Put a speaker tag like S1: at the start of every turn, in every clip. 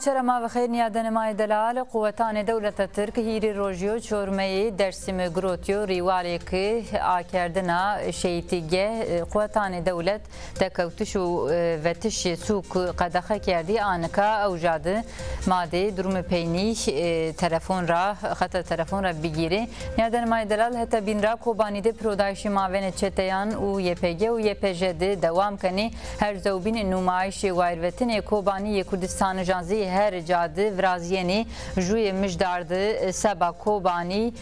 S1: Çerema ve xeyr niyadenema delal kuvvetan devlet Türk hiri rojiyo çormeyi dersimi grotiyo rivali ki akerdina şeytige kuvvetan devlet tekavtuş ve tiş suk qadaxa kerdi anka avjadı madde durumu peyni telefon ra xata telefon ra bigiri niyadenema delal heta bin ra kobanide prodayşi mavene çeteyan u YPG u YPJ'de devam kani her zevbin numayişi gayrvetin kobani Kurdistan janzi her cadı vraziyeni juye mijdardı seba kobani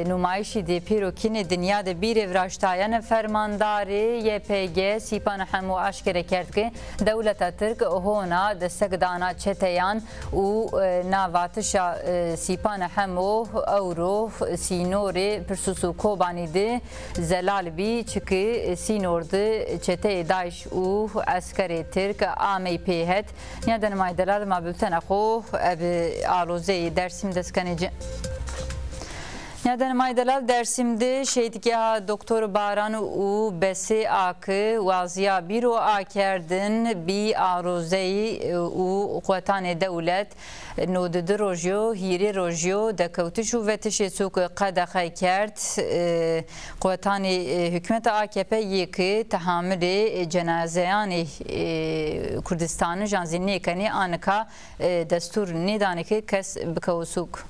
S1: numayişi de pirokine dünyada bir evraştayan fermandari YPG sipan hamu aşkere kert ki devlet Türk hona destek dana çeteyan u navatışa sipan hamu euro sinori persusu kobani de zelal bi çünkü sinordu çete Daesh u askeri Türk amey pehet niyaden maydelal ma bülten xo abi aloze dersim deskaneci niyaden maydelal dersimde şeydikah doktor Baran u besi akı vaziya biro akerdin bi aloze u kuvvetane devlet nodde rojo hiri rojo dekavtuşu ve tişesuk qadaxay kert kuvvetane hükümet AKP yeki tahammülü cenazeyani Kurdistan janzinni kani anka destur nidaneki kes bikavusuk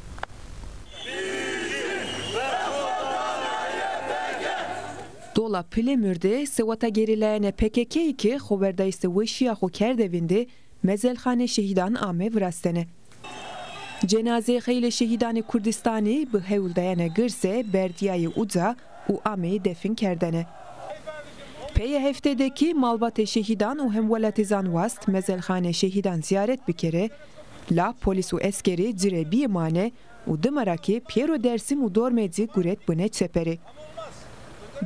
S2: Dola Plemür'de sevata gerileyene PKK ki xoberdayısı Veşiya Xokerdevinde mezelxane şehidan ame vrastene. Cenaze xeyle şehidani Kurdistani bu hevldayane girse berdiyayı uza u ame defin kerdene. Peye heftedeki malbate şehidan u hemvelatizan vast mezelxane şehidan ziyaret bir kere la polisu eskeri cire bir mane u dımaraki Piero Dersim u dormedzi guret bune çeperi.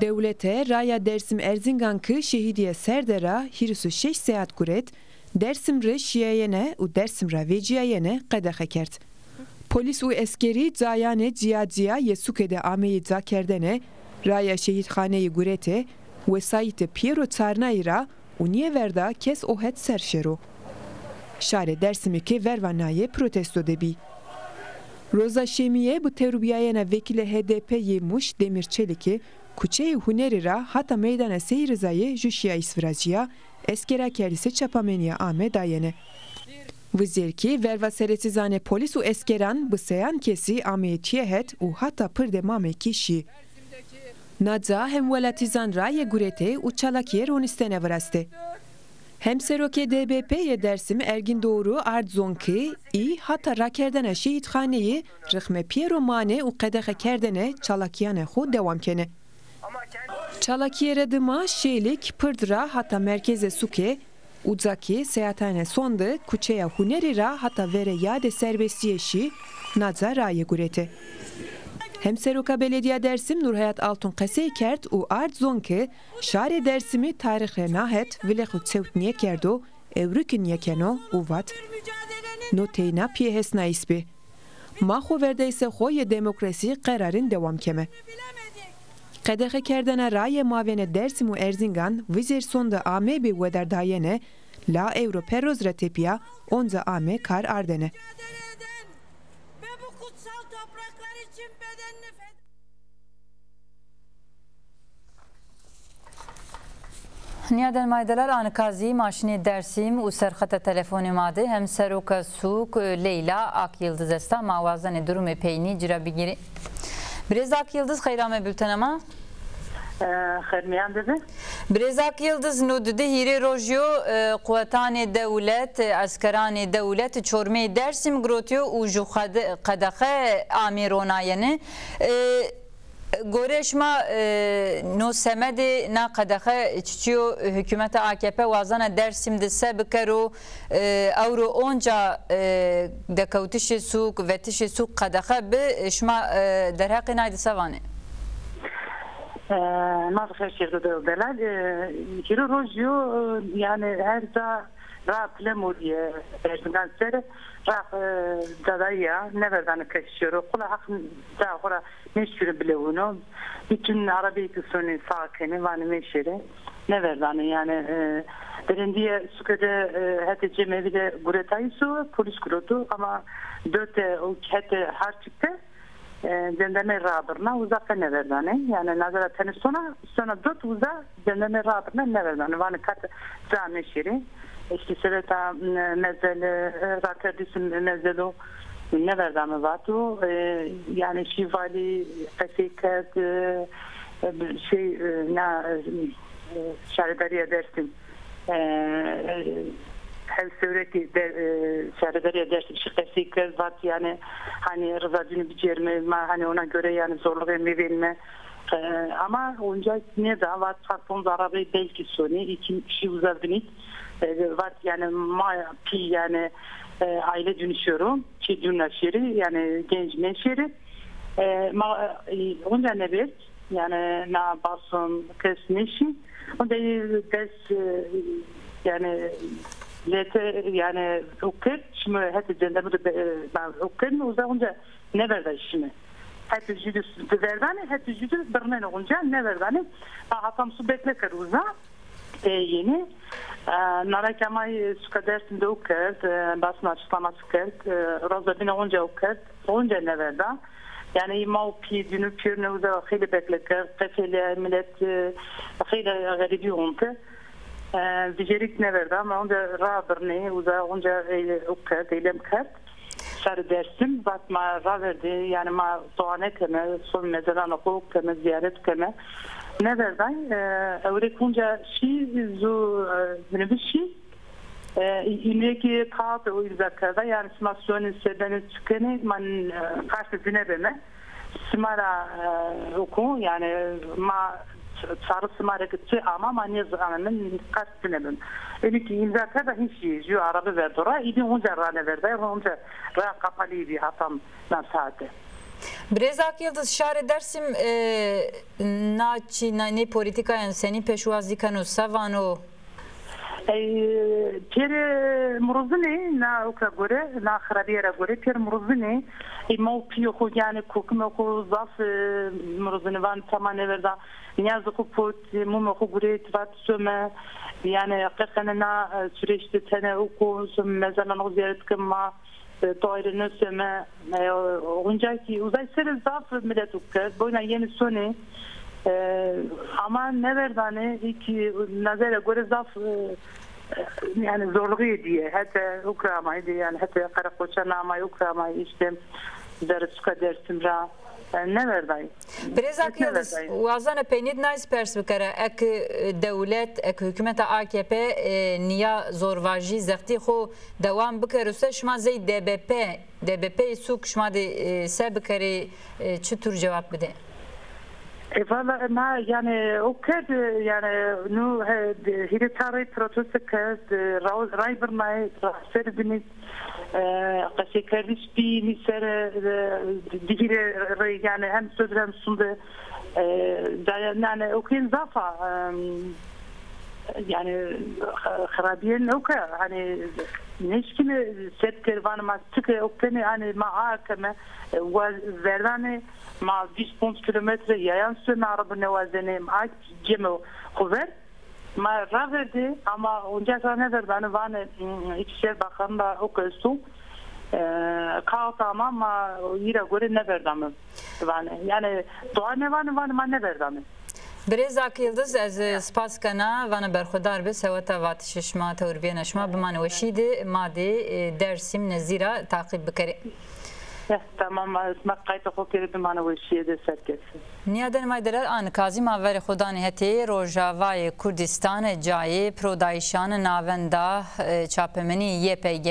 S2: Devlete Raya Dersim Erzingankı şehidiye serdera hirisu 6 saat guret Dersimre şiyayene u Dersimra veciyayene qadaxa kert. Polis u eskeri zayane ciya yesukede ameyi zakerdene Raya şehitxaneyi gurete vesayite Piero Tsarnayra u niye verda kes ohet serşero. Şare Dersimi ki vervanaye protesto debi. Roza Şemiye bu terubiyayene vekile HDP yemuş Demir Çelik'i Kuçeyi Hunerira hata meydana seyrizayı Juşiya İsviraciya eskera kerlisi çapameniya ame dayene. Vizirki verva seretizane polis u eskeran bısayan kesi ameye çiyehet u hata pırde mame kişi. Nadza hem velatizan raye gurete u çalakiye ronistene vraste. Hem seroke DBP ye Dersim Ergin Doğru Ardzonki i hata rakerdene şehitxaneyi rıhme Piero Mane u qedexe kerdene çalakiyane xo devam kene. Çalakiyere dıma şeylik pırdıra hata merkeze suke udzaki seyahatane sonda kuçeya hunerira hata vere yade serbestiyişi nadza raye gurete. Hem Seruka Belediye Dersim Nurhayat Altun Qasey kert u Ardzonke şare Dersimi tarihe nahet vilexu tsevt niye kerdo evrikin yekeno uvat noteyna piyehesna isbi. Maxo verdeyse xoye demokrasi kararın devam keme. Qedexe kerdene raye mavene Dersim u Erzingan vizir sonda ame bi wedardayene la Evroperoz retepiya onza ame kar ardene.
S1: Niyaden maydeler ankazi maşini Dersim u serxata telefoni made hem seroka suk Leyla Ak Yıldız esta mavazane durumu peyni cira bigiri. Brezak Yıldız xeyrame bültenema.
S3: Xermiyan dedi.
S1: Brezak Yıldız nodde hiri rojiyo kuvvetane devlet askerane devlet çorme Dersim grotiyo u juxade qadaxe amironayene Goreşma no semedi na qadaxe çiçiyo hükümete AKP vazana Dersim'de sebkero euro onca dekavtişi suk ve tişi suk qadaxe bi şma derhaqi naydi savane.
S3: Ma xer şirde devlet hiro rojiyo yani her za raplemo diye Erzincan sere راح دايا نبر أنا كشيرو كل حق داخله نشير بلونه bütün Arabi kısmını sakini var meşere neverdane yani birindiye sükede hete cemevide guretaysu polis kurudu ama dörtte hete harçıkta Cendeme rabırna uzakta neverdane yani nazara tenis sonra dört uza cendeme rabırna neverdane vani kat zame şiri işte sebeta mezeli rakerdisin mezelu neverdane vatu yani şivali fesiket şey na şaridariye dersin her sürekli şaridariye dersin fesiket vat yani hani rızadını biçerme hani ona göre yani zorluk emri verme ama onca ne da vat farklı zararı belki soni iki şey uzadınız vat yani ma pi yani aile dönüşüyorum ki dönüşleri yani genç neşeri onca ne bir yani na basın kesmişi onda des yani lete yani okur şimdi hep cendemi ben okur mu uzakınca ne verdi şimdi hep yüzü verdane hep yüzü birine olunca ne verdane hatam su bekler uzak yeni narakama suka dersinde okur basın açıklaması okur rozabine olunca okur olunca ne verdi yani maupi dünü pürne uzak xeyli bekler tefeli millet xeyli garibi oldu Vicerik ne verdi ama onca rabırne uza onca okat eylem kat sarı dersim batma ra verdi yani ma soğane keme son mezeran okuk keme ziyaret keme ne verdi öyle kunca şi zu bir şey İmreki kağıt o izakada yani smasyonu sebeni çıkanı man karşı dinebeme simara oku yani ma sarı simara gitti ama manyaz anımın kastınımın. Öyle ki imzaka da hiç yüzü arabı verdi oraya. İdi onca rane verdi. Onca ra kapalıydı hatam nasate.
S1: Brezak Yıldız şare dersim ne politika yani senin peşuazı kanu savano
S3: Pir muruzuni na oka göre na xarabiyera göre pir muruzuni maupi xo yani kokume xo zaf muruzuni van tamane verda niyazı xo pot mum xo göre tvat söme yani qaqana süreçte tane oku söme zaman ziyaret kılma toyrunu söme onca ki uzay seri zaf millet oka boyuna yeni soni ama ne verdane iki nazara göre zaf yani zorluğu diye hatta ukramaydı yani hatta karakoça namayı ukramayı işte dersuka dersimra ne verdi?
S1: Brezak Yıldız wazana peynid nice perspektive ek devlet ek hükümet AKP niya zorvaji zekti xo devam bikere şma zey DBP suk şma de se bikere çutur cevap bide
S3: Valla ma yani o kad yani nu hiritari protesto kad raybırmay serbini kaşekerdiş bir miser digire yani hem sözlem sundu yani okuyun zafa yani harabiyen oka hani neşkine set kervanıma tıkı okuyun hani maakeme verdane ma 20 kilometre yayan sürme araba nevazene aç cemo kuver ma raverdi ama onca ne verdi hani vane İçişleri Bakanı'nda okuyorsun kağıt ama yine göre ne verdi ama yani doğa ne var ne verdi ama
S1: Brezak Yıldız az spas kana vana berxudar be sevata vatişma teorbiye neşma bimane veşidi madi dersim nezira takip bikari
S3: tamam اسمك قايت خوكي بمعنى وشي ده سركس
S1: نیادن مایدلر آن کازیم آور خدانی هتی روجاوای کردستان جای پرودایشان ناوندا چاپمنی YPG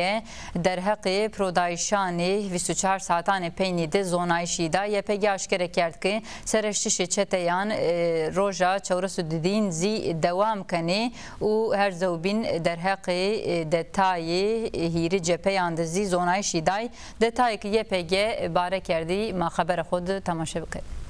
S1: در حق پرودایشان 24 ساعتان پینیده زونایشی دا YPG آشکره کرد که سرشتش چتیان روجا چورس دیدین زی دوام کنه و هر زوبین در حق دتای هیری جپیان زی زونایشی دای دتای که YPG باره کردی ما خبر خود تماشا بکنید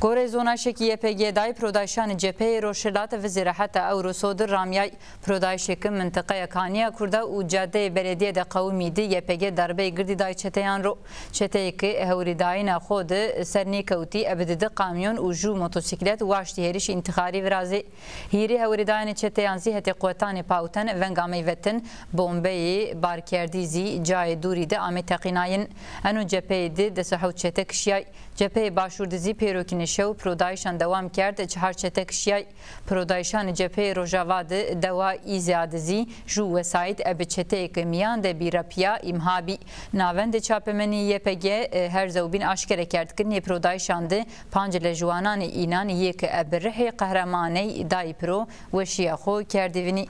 S1: کره زونا شکی YPG دای پرودایشان جبهه روشلات وزارت اورسود رامیای پرودایشک منطقه کانیا کرده و جاده بلدیه د قومی دی YPG دربه گردی دای چتیان رو چته که هوریداین خود سرنی کوتی ابد قامیون و جو موتوسیکلت واشتی هریش انتخاری ورازی هیری هوریداین چتیان زی هتی قوتان پاوتن ونگامی وطن بومبی بارکردیزی جای دوری ده آمی تقیناین انو جبهه دی دسحو چته کشیای جبهه باشور دزی پیروکین شو پرودایشان دوام کرد چهار چته کشیای پرودایشان جبهه روژاوا دوا ایزادزی جو وسایت اب چته کمیان ده بیرپیا امهابی ناوند چاپمنی YPG هر زوبین آشکار کرد که پرودایشان ده پنج لجوانان اینان یک ابره قهرمانی دای پرو و شیاخو کردوینی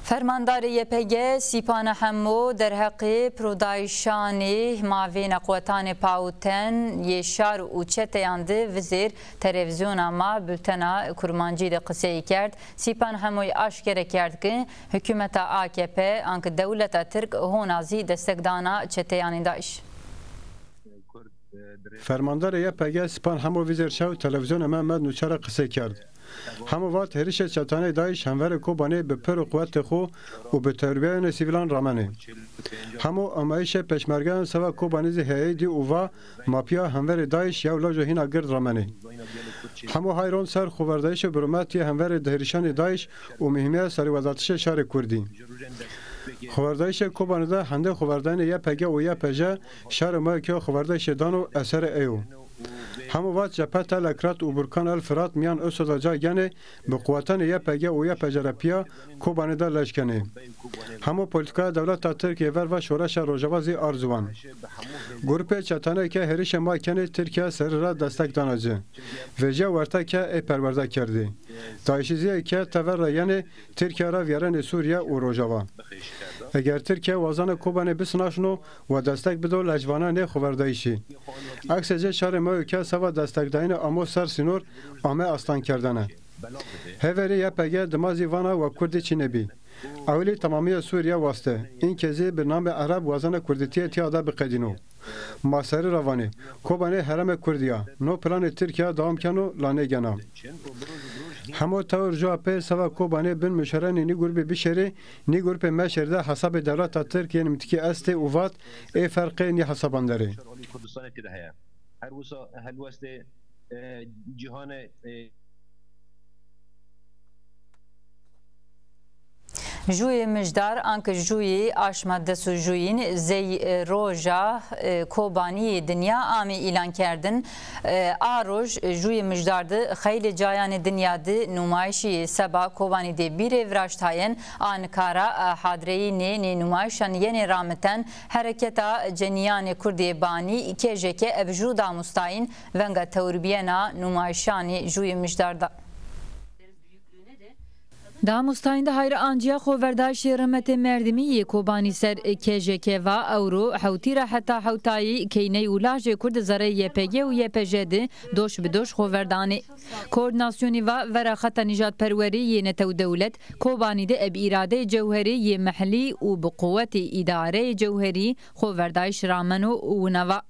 S1: فرماندار YPG سیپان همو در حق پرودایشانی ماوین قوتان پاوتن یشار و چتیانده وزیر تلویزیون اما بلتنا کرمانجی ده قصه کرد سیپان هموی آشکره کرد که حکومت AKP انک دولت ترک هونازی دستگدانا چتیانی دایش
S4: فرماندار YPG سیپان همو وزیر شو تلویزیون اما مد نوچار قصه کرد همو وقت هریش چتانه دایش همور کوبانه به پر قوت خو و به تربیه سیویلان رامنه همو امایش پشمرگان سوا کوبانه زی هیدی اووا مافیا همور دایش یا لاجو هینا گرد رامنه همو هایرون سر خوردایش بروماتی همور دهریشان دایش و مهمه سر وزارتش شهر کردی خوردایش کوبانه ده هنده خوردان YPG و YPG شهر ما که خوردایش دانو اثر ایو همو وقت جبهه تلکرات و برکان الفرات میان اسودا جاگنه به قوتان YPG و YPG رپیا کوبانه ده لشکنه همو پولیتیکا دولت ترکیه و شورش روژاوازی آرزوان گروپ چتانه که هریش ما کنه ترکیه سر را دستک دانجه و جا ورتا که ای پرورده کرده دایشیزی که تور یعنی ترکیه را ویران سوریه و روژاوا اگر ترکیه وازان کوبانه بسناشنو و دستک بدو لجوانه خوردایشی عکس جه شهر ما که سوا دستک داین امو سر سینور آمه استان کردنه هوری YPG دمازی وانا و کردی چینبی اولی تمامی سوریه واسطه این کزی برنامه عرب وازن کردیتی تیادا بقدینو ماسر روانی کوبانه حرم کردیا نو پلان ترکیه دوام کنو لانه گنا همو تور جو اپ سوا کوبانه بن مشرن نی گروپ بشری نی گروپ مشرده حساب دولت ترکیه نمتکی است اوات ای فرق نی حسابانداری
S5: هر وسط جهان
S1: جوی مجدار آنکه جوی آشماده سوجوین زی روژا کوبانی دنیا آمی اعلان کردن آروژ جوی مجدارده خیلی جایان دنیا ده نمایشی سبا کوبانی ده بیر وراشتاین آنکارا حادرهی نه نمایشان یعنی رامتن حرکتا جنیان کردی بانی که جکه ابجو دامستاین ونگا توربینا نمایشانی جوی مجدارده دامستاینده هایر آنجیا خورداش رمت مردمی کوبانی سر KJK و اورو حوتی را حتی حوتایی کینی اولاج کرد زره YPG و YPG ده دوش به دوش خوردانه کوردناسیونی و وراخت نجات پروری ی نتو دولت کوبانی ده اب اراده جوهری ی محلی و بقوت اداره جوهری خورداش رامنو و نوا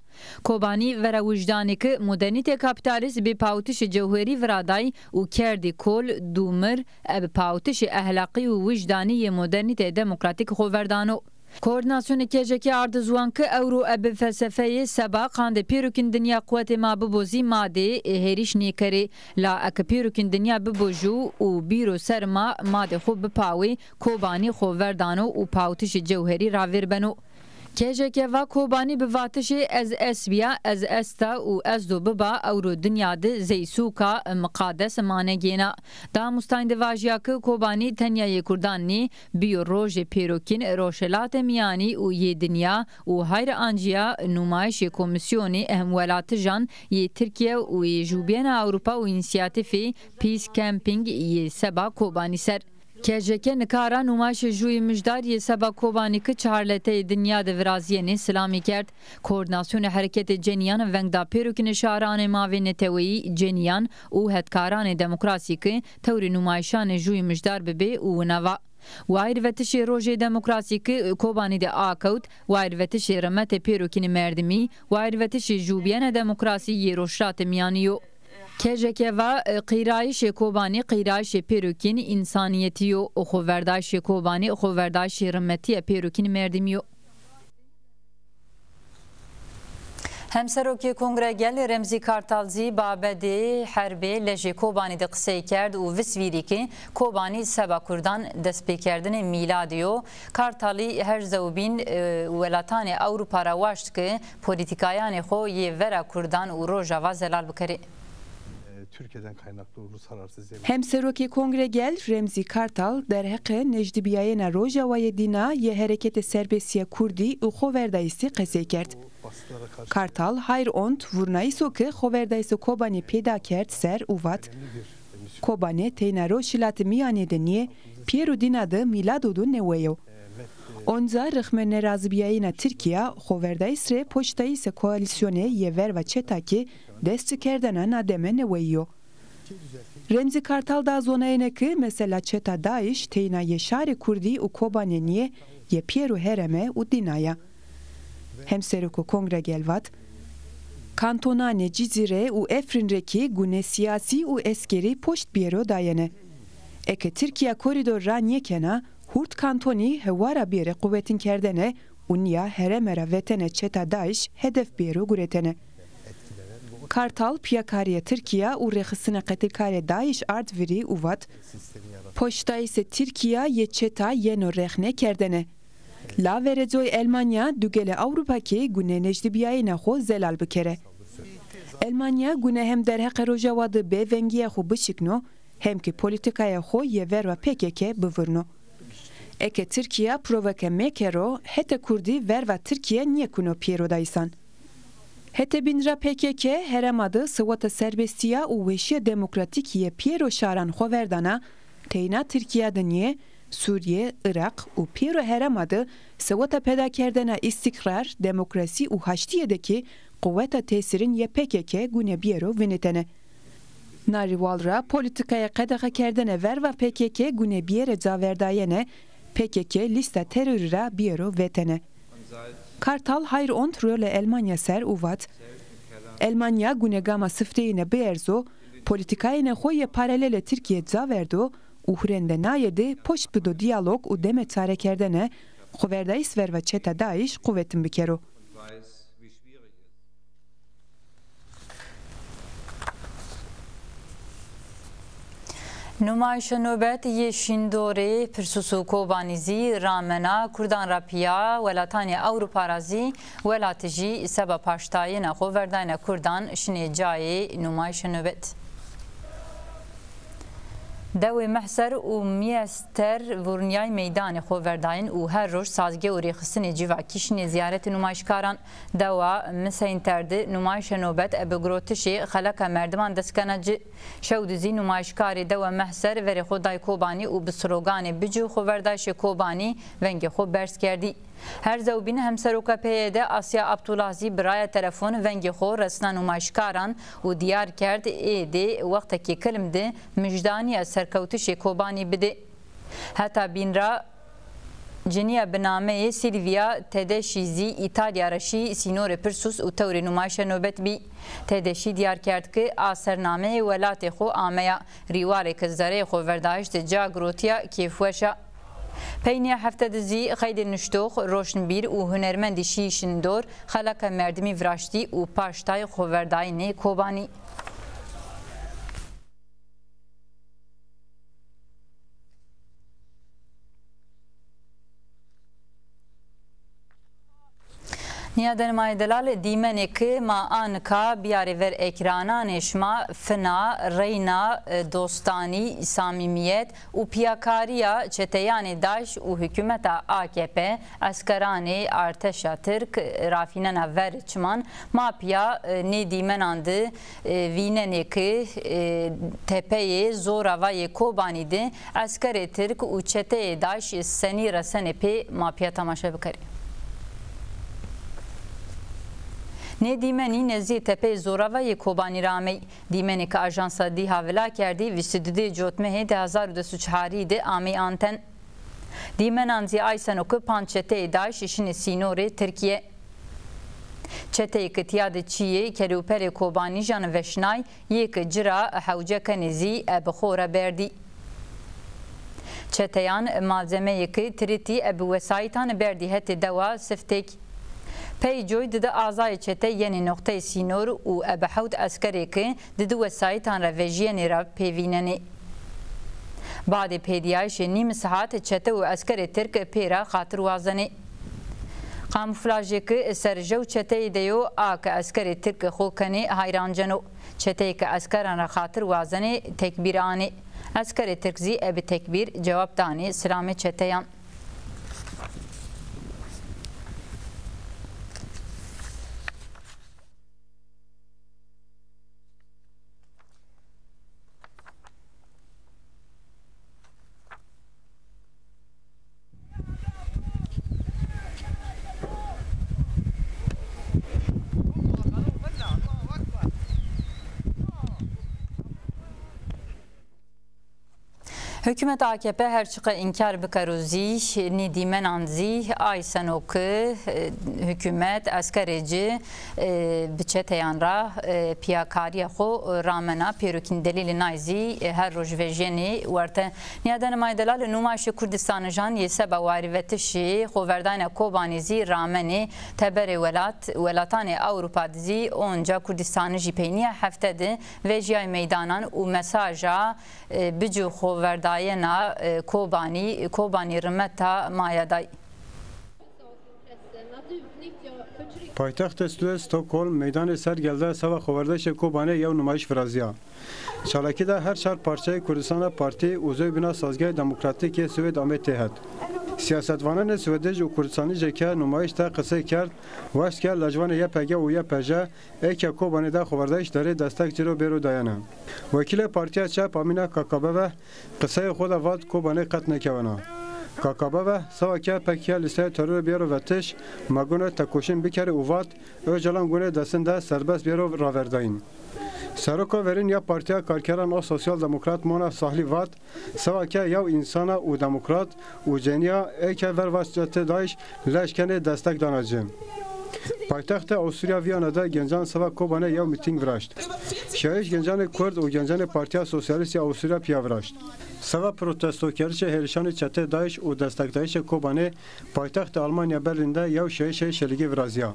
S1: کوبانی ورا وجدانی که مدرنیت کاپیتالیست به پاوتش جوهری ورادای و کردی کل دومر اب پاوتش اخلاقی و وجدانی مدرنیت دموکراتیک خوردانو کوردناسیون KJK اردزوان که اورو اب فلسفه سبا قاند پیروکن دنیا قوت ما ببوزی ماده هریش نیکری لا اک پیروکن دنیا ببوجو و بیرو سرما ماده خوب بپاوی کوبانی خوردانو و پاوتش جوهری راویر بنو KJK و کوبانی به واتش از اسبیا از استا و از دو ببا اورو دنیا ده زیسوکا مقادس مانگینا دا مستایند واجیا که کوبانی تنیای کردانی بیو روژ پیروکین روشلات میانی و یه دنیا و هایر آنجیا نمایش کمیسیونی اهمولات جان یه ترکیه و یه جوبین اوروپا و انسیاتیفی پیس کمپینگ یه سبا کوبانی سر Kejeke nikara numaş jûyê mijdariye seba Kobanî ki çarleteyê dinya de viraziyê selamî kerd. Koordinasyona Hereketê Ceniyan vengda pêrokî şaranê mavê neteweyî Ceniyan û hetkaranê demokrasîkê tewrê numayişanê jûyê mijdar bibe û nava. Wayrvetişê Rojê Demokrasîkê Kobanî de akewt, wayrvetişê Remetê pêrokînê Merdimî, wayrvetişê Jûbiyena Demokrasî yê Rojhilatê Miyanî. Kejeke va qîrayişê Kobanî qîrayişê pêrokîn însaniyetî yo û xweverdayişê Kobanî xweverdayişê remetiya pêrokîn Merdimî yo. Hemserokê Kongregel Remzî Kartalzî babedê herbê lejê Kobanî de qisey kerd û visvîrîkê Kobanî seba Kurdan destpêkerdinê mîladê yo. Kartalî her zewbîn welatanê Ewropa ra waş dike polîtîkayanê xwe yê vera Kurdan û Rojava zelal bikare.
S6: Türkiye'den kaynaklı uluslararası zemin.
S2: Hemserokê Kongregel Remzî Kartal derheqê nejdibiyayena Rojavayê dîna yê Hereketê Serbestiya Kurdî û Xweverdayîsê qesey kerd. Kartal hayr ont vurnayîsokê Xweverdayîsê Kobanî pêda kerd ser û vat. Kobanî teyna Rojhilatê Miyanê de niye pêro dîna de mîladodu neweyo. Onza rixme nerazibiyayena Tirkiya Xweverdayîs re poçtayîsê koalîsyonê yê verva çetakê dest kerdena nademe neweyo. Remzî Kartal da zonayene ki mesela çeta Daesh teyna yeşarê Kurdî û Kobanê niye yê pêro hereme û dînaya. Hemserokê Kongregel vat kantonanê Cizîre û Efrînrekî gune siyasî û eskerî poşt bîro dayene. Eke Tirkiya koridor ra niyekena hurt kantonî hewara bêrê quvvetin kerdene û niya heremera vetene çeta Daesh hedef bêro guretene. Kartal piyakariye Tirkiya û rêxistina qetilkarê Daesh ardvirî û vat poştayîsê Tirkiya yê çeta yeno rêxne kerdene. La verezoy Almanya dugele Avrupakê gune nejdibiyayena xwe zelal bikere. Almanya gune hem derheqê Rojava de bê vengiya xwe bişikno hem ki polîtikaya xwe yê verva PKK bivirno. Eke Tirkiya proveke mekero hete Kurdî verva Tirkiye niye kuno pêro dayîsan. Hete binra PKK heremadı sıvata serbestiya û weşiya demokratîk yê pêro şaran xweverdana teyna Tirkiyada niye Suriye, Irak û pêro heremadı sıvata pedakerdena istikrar, demokrasî û haştiyedeki quvveta tesirin yê PKK gune bîro vinitene. Nariwalra polîtikaya qedexe kerdene verva PKK gune bîyere zaverdayene PKK lista terörîra bîro vetene. Kartal hayr ont role Almanya ser û vat Almanya gune gama sıfteyine bêerzo polîtikayene xwe yê paralele Tirkiye zaverdo û hurende nayede poşt bido diyalog û deme çarekerdene xweverdayîs verva çeta Daesh quvvetin bikero.
S1: Numayişa nöbet yê şîndorê Pirsûsû Kobanî zî ramena Kurdan ra piya welatanê Ewropa ra zî welatê jî seba paştayîna xweverdayîna Kurdan şinê cayê numayişa nöbet. Dewê mehser û miyester vurniyayê meydanê xweverdayîn û her roj sazge û rêxistinê civakî şinê ziyaretê numayişkaran dewa Miseyên Terdê numayişa nobet bi girotişê xeleka merdiman destkena ci şew dizî numayişkarê dewa mehser verê xwe day Kobanî û bi sloganê bicû xweverdayişê Kobanî vengê xwe bers kerdî. Her zewbîn hemseroka PYD Asya Abdulazî biraya telefon vengê xwe resna numayişkaran û diyar kerd êdê wextekî kilim de mijdaniya serkewtişê Kobanî bide. Heta bînra ciniya binameyê Silvia Tedeschi İtalya re şî sînorê Pirsûs û tewrê numayişa nobet bî. Tedeschi diyar kerd ki a sernameyê welatê xwe ameya rîwarê ki zereyê xweverdayîş de ca girotiya kêfweşa. Peyniya hefte dizî xeydê niştox, roşnbîr û hunermendî şî şindor xeleka merdimî viraştî û paştayê xweverdayînê Kobanî. Niyaden Delal Dîmenekê ma anka biyarêver ekrananê şima fina, reyna, dostanî, samîmiyet û piyakariya çeteyanê Daeş û hikûmeta AKP, eskeranê arteşa Tirk, rafînena ver çiman, mapiya nê dîmenan di vînenekê tepeyê zoravayê Kobanî de eskerê Tirk û çeteyê Daeş senî resenê pê mapiya temaşe bikerî. Ne dîmenî nezî tepeyê zoravayê Kobanî Ramey dîmenê ki ajansa dî havila kerdî vî sidûdê cotmehê 2024 de amê anten. Dîmenan zî aysenokê pan çeteyê Daeş işinê sînorê Tirkiye. Çeteyê ki tiya di çiyê kelûperê Kobanî jan veşnay yê cira hewceka nezî bixwe berdî. Çeteyan malzemeyê ki tirîtî bi wesayîtan berdî hetê dewa siftek. Peycoy dide azayê çete yenê nokteyê sînor û bi hewd eskerê ki di du wesayîtan re vejiyenê re pêvînenê. Badê pêdiyayişê nîm sihat çete û eskerê Tirk pê re xatirwazenê. Kamuflajê ki serjew çeteyê de yo a ki eskerê Tirk xwe kenê hayranceno. Çeteyê ki eskeran re xatirwazenê tekbîranê. Eskerê Tirk zî bi tekbîr cewab danê silamê çeteyan. Hükümet AKP her çıka inkar bikaruzi ni dîmenan zî aysenokê hükümet eskerêci bi çeteyan ra piyakariya xwe ramena pêrokîn delîlê nayzî her roj vejenê werte niyaden Delal nûmayişê Kurdistanê jan yê seba warîvetişê xweverdayna Kobanî zî ramenê teberê welatanê Ewropa dizî onca Kurdistanê jî peyniya hefte de vejiyayê meydanan û mesaja bicû xweverdayena Kobanî rimeta mayaday.
S4: Paytexta Suedê Stockholm meydanê sergelde seva xweverdeşê Kobanê yew nûmayîş viraziya. Çalakî de her çar parçeyê Kurdistana Partî û zêbîna Sazgehê Demokratîk yê Swêd amê tê het. Siyasetvananê Swêdî û Kurdistanî jeke nûmayîş te qise kerd, weş kir lejvanê YPG û YPJ êkê Kobanê de xweverdeş derê destek ciro bêro dayene. Wekîlê Partiya Çep Amîna Kakabeve qiseyê xwe de vat Kobanê qet nekevena. Kakabeve sevake pekiya lîsteya terorê bêro vetiş, megûne tekoşîn bikere û vat Öcalan gûnê destin de serbest bêro raverdayîn. Seroka verîn ya Partiya Karkeran a Sosyal Demokrat Mona Sahlî vat, sevake yew însana û demokrat û ceniya êke vervaçetê Daeş leşkenê destek danacî. Paytexta Avusturya Viyana de gencan seva Kobanê yew mîting viraşt. Şeyiş gencanê Kurd û gencanê Partiya Sosyalîst ya Avusturya piya viraşt. Seva protestokerişê hêrişanê çetê Daeş û destektayişê Kobanê paytexta Almanya Berlîn'de yew şeyişê şeligî viraziya.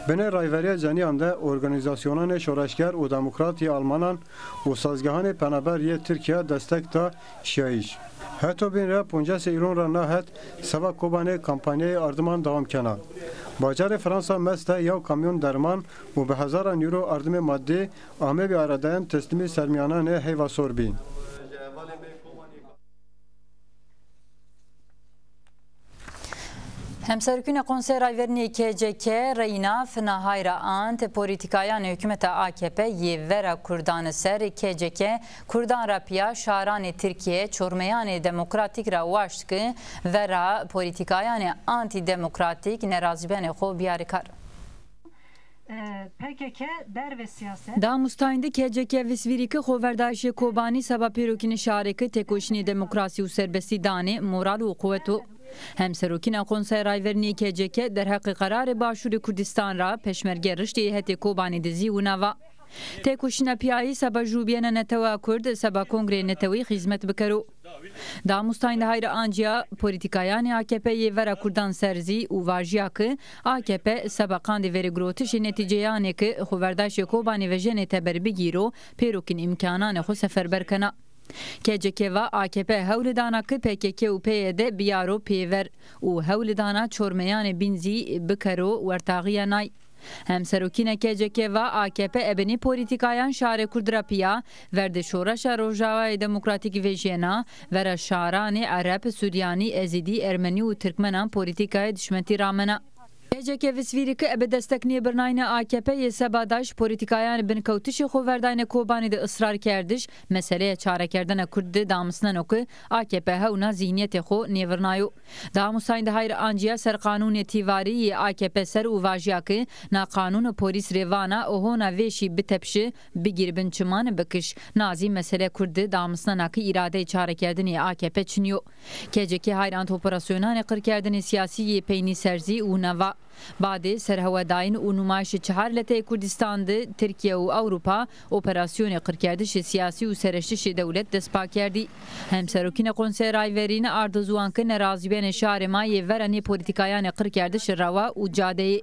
S4: Binê rayveriya ceniyan de organizasyonan şoreşger û demokrat yê Almanan û sazgehanê penaber yê Tirkiye destek da şeyiş. Hetobên re poncesê îron re nahet seva Kobanê kampanyayê ardiman dewam kena. Bacarê Fransa mest de yew kamyon derman û bi hezaran euro ardimê maddî amê bi aradeyan teslîmî sermiyananê heyva sor bîn.
S1: Hemserkûna Konsera Vernî KCK reyna fina hayra ant polîtikayan hükümeta AKP yê vera Kurdan ser KCK Kurdan rapiya şaranê Tirkiye çormeyanê demokratîk ra waşt ki vera polîtikayanê antîdemokratîk nerazibenê xwe biyarîkar.
S7: PKK der ve siyaset.
S1: Damustayinde KCK visvirî xweverdaşê Kobanî seba pêrokînê şarekê tekoşînê demokrasî û serbestî danê moral û quwet Hemserokîna Konsera Vernî KCK derheqê qerarê Başûrê Kurdistan ra peşmerge riştê hetê Kobanî dizî û nava. Têkoşîna piyayî seba jûbiyena Netewa Kurd seba Kongrê Netewî xîzmet bikero. Damustayinde hayra anciya polîtikayanê AKP yê vera Kurdan serzî û vajiya ki AKP seba qandê verê girotişê netîceyanê ki xweverdaşê Kobanî ve jenê teber bigîro pêrokîn imkananê xwe seferber kena. Kecekeva AKP hewlidana ki PKK û PYD biyaro pêver û hewlidana çormeyanê bînzî bikero wertaxiya nay. Hemserokîne Kecekeva AKP ebenî polîtîkayan şarê Kurdirapiya verde şoreşa Rojavayê Demokratîk vêjiyena vere şaranê Ereb, Suryanî, Ezîdî, Ermenî û Tirkmenan polîtîkayê dişmentî ramena. Keceke visvîrî ki ebe destekniyê birnayîna AKP'yê sebadaş polîtîkayan binkewtişê xwe verdayîne Kobanî de ısrar kerdiş meseleya çarekerdina Kurd de damizneno ku AKP hewna zihniyetê xwe nêvirnayo. Damusayên dihayr anciya ser qanûnê tîvarî AKP ser û vajiya ki naqanûn polîs rêvana û hona vê şî bitepşi bigîrbin çiman bikiş. Nazî mesele Kurd de damiznena ki îradeyê çarekerdinê AKP çiniyo. Keceke hayrant operasyonanê qirkerdinê siyasî peynî serzî û neva. Badê serhewedayîn û nûmayişê çihar leteyê Kurdistan de Tirkiye û Ewropa operasyonê qirkerdişê siyasî û seriştişê dewlet destpa kerdî. Hemserokîna Konseyê Rayverîne ardizuan ki nerazîbênê şarê mayê verenê polîtîkayanê qirkerdiş rewa û cadeyê.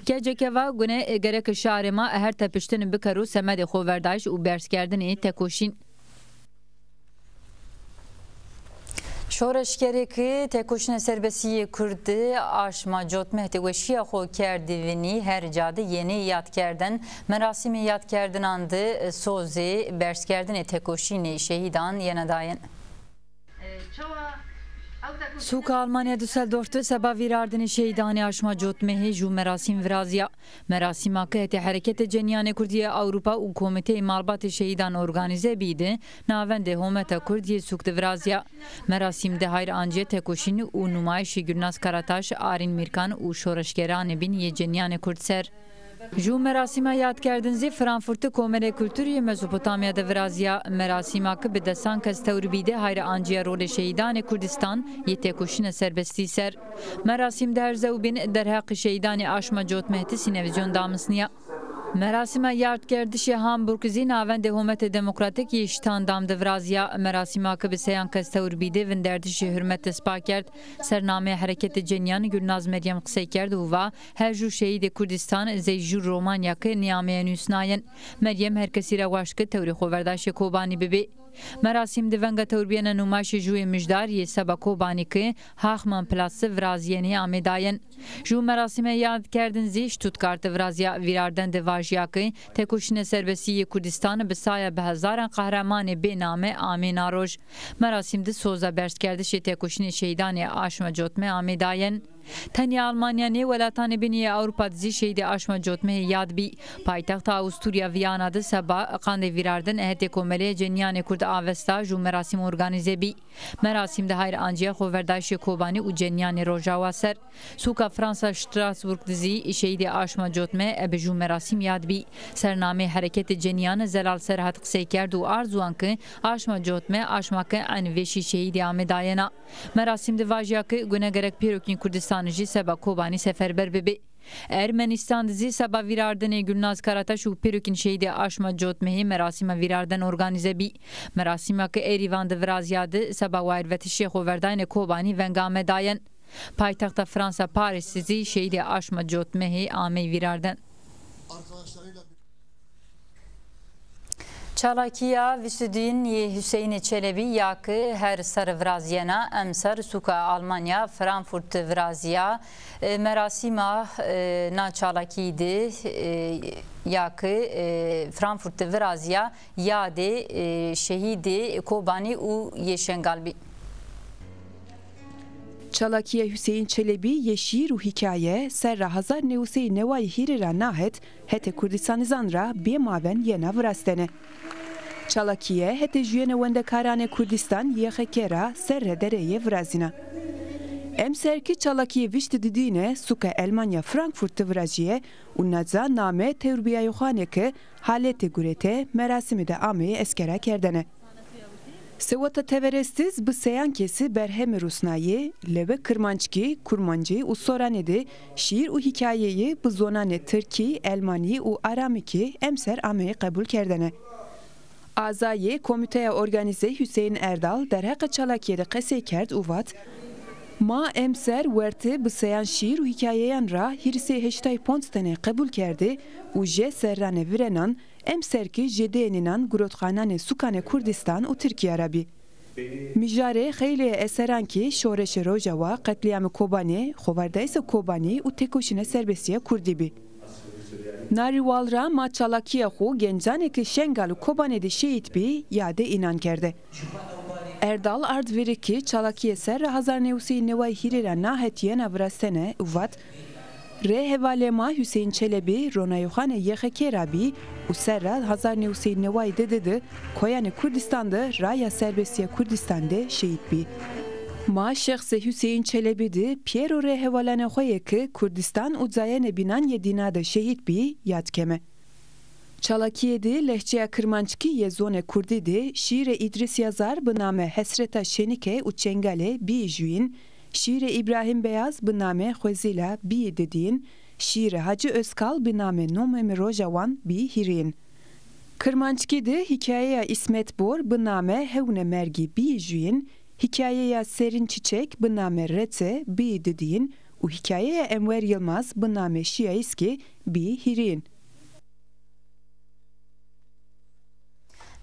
S1: Kecekeva gune gerek şarê ma her tepiştin bikero semedê xwe verdayiş û berskerdinê tekoşîn. Şoreşkerê tekoşîna serbestiyê Kurdî aşma cotmehê weşiya xwe kerdivînî her cadê yenî yadkerdin. Merasîmê yadkerdinan di sozê berskerdinê tekoşînê şehîdan yene dayin. Suka Almanya Düsseldorf'ta seba virardini şehidani aşma cotmehê ju merasim viraziya. Merasîma ki hete Hereketê Cenyanê Kurdiye Avrupa û Komiteyê Malbatê Şehîdan organize bîdi, navendê Hometa Kurdiyê suk di viraziya. Merasîm de hayr anciye tekoşîn û nûmayişê Gülnaz Karataş, Arîn Mîrkan û şoreşgeranê bin yê Cenyanê Kurd ser. Ju merasîma yadkerdin zê Frankfurtê Komerê Kulturî Mezopotamya de viraziya. Merasîma ki bi desan kes tewr bîde hayra anciya rolê şehîdanê Kurdistan yê tekoşîna serbestî ser. Merasîm de her zewbên derheqê şehîdanê aşma cotmehê sînevizyon damizniya. Merasîma yadkerdişê Hamburg zî navendê Hometê Demokratîk yê şitan dam di viraziya. Merasîma ki bi seyan kes tewr bîde vin derdişê hürmet destpa kerd. Sernamê Hereketê Cenyanê Gülnaz Meryem qisey kerd û va her jû şehîdê Kurdistan zey jû Romanyakê nîyameya nûsnayin. Meryem herkesî re weş kir tewrê xwe verdaşê Kobanî bibe. Merasîm di venga tewrbiyena nûmayişê jûyê mijdar yê seba Kobanî ki Haxman Plasê viraziyên Amê dayin. Ju merasîmê yadkerdin zî Stuttgart viraziya vîrarden de vajiya ki tekoşîna serbestiyê Kurdistan bi saya bi hezaran qehremanê bêname Amê naroj. Merasîm di soza berskerdişê tekoşînê şehîdanê aşma cotmê Amê dayin. Tenya Almanyanê welatanê biniyê Ewropa dizî şehîdê aşma cotmehê yad bî. Paytexta Avusturya Viyana di seba qandê vîrardin ehetê Komeleyê Cenyanê Kurd avesta ju merasîm organize bî. Merasîm de hayr anciya xwe verdaşê Kobanî û Cenyanê Rojawa ser. Suka Fransa Strasbourg dizî şehîdê aşma cotmê ebe ju merasîm yad bî. Sernamê Hereketê Cenyanê Zelal Serhat qisey kerd û arzuan ki aşma cotmê aşmakê en vêşî şehîdê Amê dayena. Merasîm di vajiya ki gune gerek pîrokên Kurdistan jî seba Kobanî seferber bibe. Ermenistan dizî seba vîrardinê Gülnaz Karataş û pîrokên şehîdê aşma cotmehê merasîma vîrarden organize bî. Merasîma ki Êrîvan di viraziya di seba wayrvetişê xwe verdayînê Kobanî vengamê dayin. Paytexta Fransa Parîs dizî şehîdê aşma cotmehê Amê vîrarden. Çalakiya Vüsüdîn yê Hüseyin Çelebi ya ki her ser viraziyena em ser suka Almanya Frankfurt viraziya merasîma na çalakî de ya ki Frankfurt viraziya yadê şehîdê Kobanî û Yeşengalbî.
S2: Çalakiye Hüseyin Çelebi yê şîr û hikaye serra hezar newseyê newayê hîrê ra nahet hete Kurdistanîzan ra bê maven yena virastene. Çalakiye hete jiyene wendekaranê Kurdistan yêxeke ra serre dereyê virazîna. Em serkî Çalakiye viştî didîne suka Almanya Frankfurt virajiye û neza name tewrbiyayê ki haletê gurete merasimê de Ameyê eskera kerdene. Sewata teverestiz bi seyan kesî berhemê Rûsnayê, leve Kirmançkî, Kurmancî û Soranê de şîr û hikayeyê bi zonanê Tirkî, Elmanî û Aramîkî em ser Ameyê qebûl kerdine. Azayê Komiteya Organize Hüseyin Erdal derheqa Çalakiyê de qesê kerd û vat ما امسر ورته بسیان شیر و hikayeyan را هیرسی هشتای پونستنه قبول کرده و جه سررانه ورنان امسر که جدیننان گروتخانان سکان کردستان و ترکیه رابی. میجاره خیلی اثران که شورش روجاوا قتلیام کوبانی، خبردایس کوبانی و تکوشن سربسیه کردی بی. ناریوال را ما چالاکیه خو گنجانه که شنگال و کوبانی دی شهید بی یاده اینان کرده. اردال اردویری که چالاکیه سر هزار نوسی نوای هیری را ناهتیه نورستنه وات ره حواله ما حسین چلبی رونایوخان یخه کرابی و سر را هزار نوسی نوای دده کویان کردستان ده رای سربستی کردستان ده شهید بی. ما شخص حسین چلبی ده پیر و ره حوالان خویه که کردستان و زاین بینان یدینا ده شهید بی یاد کمه. چالاکیه ده لحچه کرمانچکی یزون کردی ده شیر ادریس یازار به نام حسرت شنیکه و چنگاله بی جوین شیر ابراهیم بیاز به نام خوزیلا بی ددین شیر حاجی özkal به نام نوم روجوان بی هیرین کرمانچکی ده hikaye اسمت بور به نام هون مرگی بی جوین hikaye سرین çiçek به نام رته بی ددین و hikaye Enver Yılmaz به نام شیایسکی بی هیرین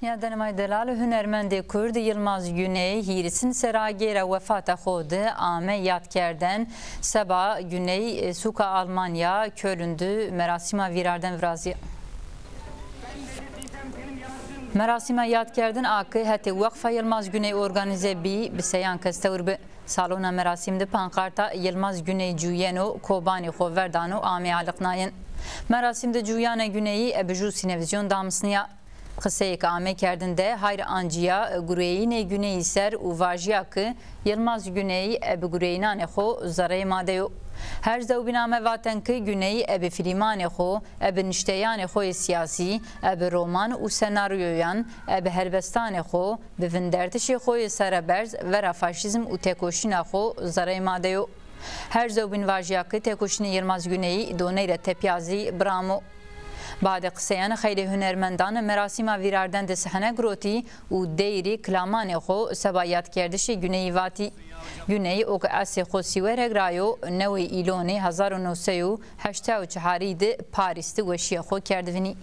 S1: Ya denimay delal hünermendi Kurd Yılmaz Güney hirisin seragera vefata xodu ame yadkerden Seba Güney Suka Almanya Kölündü merasima virarden vrazı. Merasima yadkerden akı heti vakfa Yılmaz Güney organize bi seyan kestevr bi salona merasimde pankarta Yılmaz Güney Cuyeno Kobani Xoverdano ame alıqnayin. Merasimde Cuyane Güney'i ebiju sinevizyon damsınıya Qısayık ame kerdinde hayr ancıya Gureyine Güney ser u vajiya ki Yılmaz Güney ebi Gureynane xo zarayı madeyo. Her zevbiname vaten ki Güney ebi filmane xo ebi nişteyane xo siyasi ebi roman u senaryoyan ebi herbestane xo bi vindertişi xo seraberz vera faşizm u tekoşina xo zarayı madeyo. Her zevbin vajiya ki tekoşini Yılmaz Güney'i doneyre tepyazi bramo. بعد قسیان خیلی هنرمندان مراسم ویراردن دسحنه گروتی و دیری کلامان خو سبایت کردشی گونهی واتی گونهی اوک اسی خو سیور اگرایو نوی ایلونی 1984 ده پاریس ده وشی خو کردونی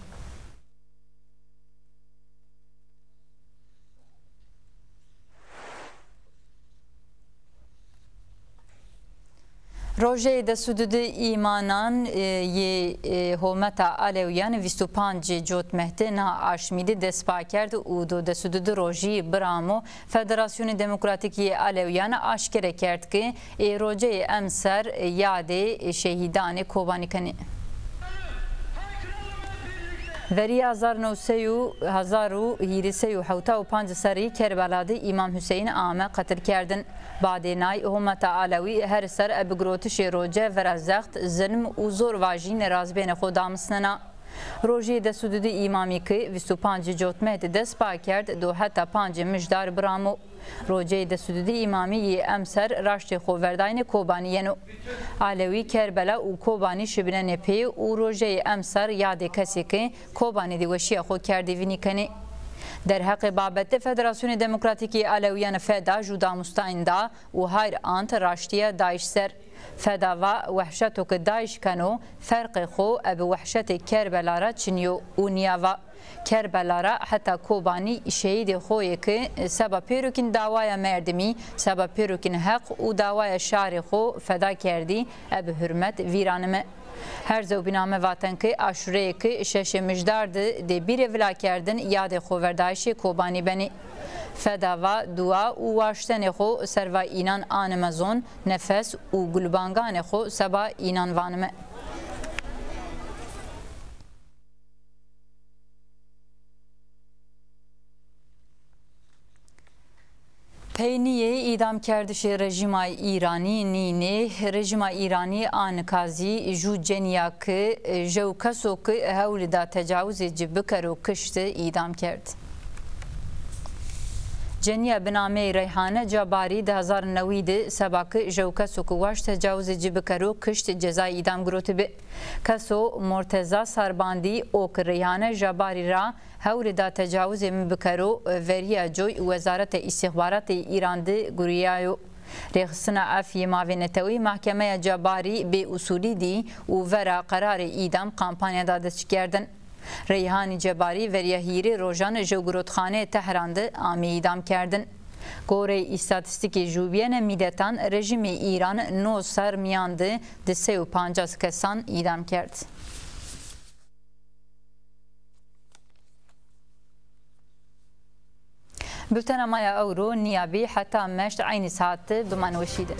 S1: روژه دستود ایمانان ی حکومت علیویان 25 جوت مهده نا آشمیده دسپا کرد و دو دستود روژی برامو فدراسیون دموکراتیکی علیویان آشکره کرد که روژه امسر یاد شهیدان کوبانی کنه. وری 1975 سری کربلاده امام حسین آمه قتل کردن. بعد نای حکومت علاوی هر سر ابگروتش روجه ورزخت ظلم و زور واجی نراز بین خودامسننا. روژه دستود امامی که 25 جوتمه دست پا کرد دو حتی 5 مجدار برامو. روژه دستود امامی امسر راشت خورداین کوبانیانو. علاوی کربلا و کوبانی شبنه نپی و روژه امسر یاد کسی که کوبانی دیوشی خود کرده وینی کنه. در حق بابت فدراسیون دموکراتیکی علاویان فدا جودا مستعینده و هایر آنت راشتیه داعش سر فدا و وحشتو که داعش کنو فرق خو اب وحشت کربلارا چنیو و نیاوا کربلارا حتی کوبانی شهید خوی که سبب پیروکین دعوای مردمی سبب پیروکین حق و دعوای شعر خو فدا کردی اب حرمت ویرانمه هر زوبینامه واتن که آشوره که شش مجدار ده بیر ولا کردن یاد خوردایش کوبانی بنی فدا و دعا و واشتن خو سروا اینان آنمازون نفس و گلبانگان خو سبا اینان وانمه پینیه idam کردش رژیم ایرانی نینه رژیم ایرانی آنکازی جو جنیا که جو کسو که هول دا تجاوز جبکر و کشت idam کرد. جنیا بنامه ریحانه جاباری 2009 سباک جو کسو که واش تجاوز جبکر و کشت جزای idam گروت به کسو مرتضی سرباندی اوک ریحانه جاباری را هول دا تجاوز مبکرو وریا جوی وزارت استخبارات ایران ده گوریایو رخصنا افی ماوینتوی محکمه جباری به اصولی دی و ورا قرار ایدام کمپانیا دادش کردن. ریحانی جباری وریهیری روژان جوگرودخانه تهران ده آمی ایدام کردن. گوره استاتستیکی جوبین میدتان رژیم ایران 9 سر میانده ده 350 کسان ایدام کرد. بلتنا مایا اورو نیابی حتی مشت عین ساعت بمنوشیده.